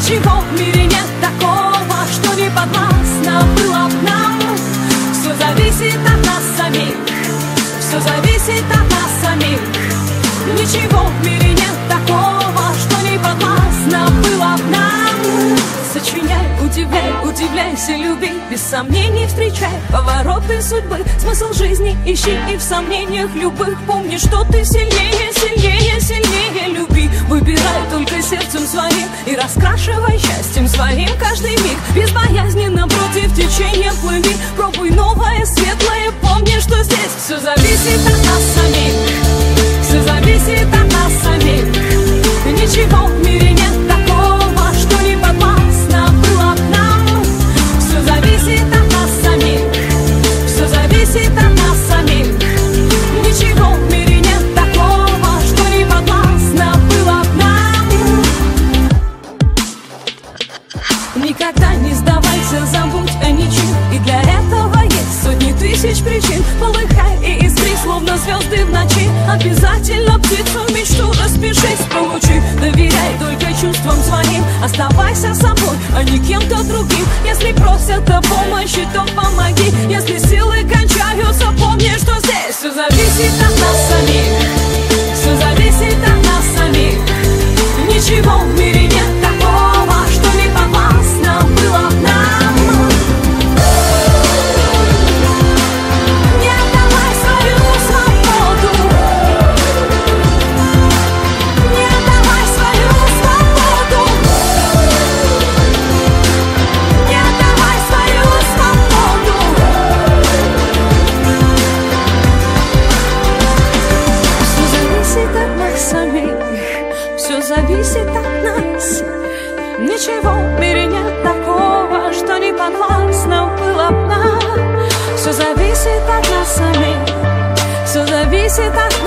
Ничего в мире нет такого, что не подвластно было б нам. Все зависит от нас самих, все зависит от нас самих. Ничего в мире нет такого, что не подвластно было б нам. Сочиняй, удивляй, удивляйся, люби, без сомнений встречай повороты судьбы. Смысл жизни ищи и в сомнениях любых помни, что ты сильнее, сильнее, сильнее. Люби, выбирай только сердцем своим и раскрашивай счастьем своим каждый миг. Безбоязненно против течения плыви, пробуй новое, светлое, помни, что здесь все зависит от нас самих, все зависит от нас самих. Ничего в мире нет такого, что не подвластно было б нам. Все зависит от нас самих, все зависит от нас самих. Ничего в мире нет такого, что не подвластно было б нам. Никогда не сдавайся, забудь о ничем, и для этого есть сотни тысяч причин. Полыхай и искри, словно звезды в ночи. Обязательно птицу мечту распишись, получи. Доверяй только чувствам своим, оставайся собой, а не кем-то другим. Если просят о помощи, то помоги. Если силы кончаются, помни, что здесь все зависит от нас самих, все зависит от нас самих. Ничего в мире нет такого, что не подвластно было б нам. Не отдавай свою свободу, не отдавай свою свободу, не отдавай свою свободу. Все зависит от нас самих, все зависит от нас. Ничего в мире нет такого, что не подвластно было б нам. Все зависит от нас самих, все зависит от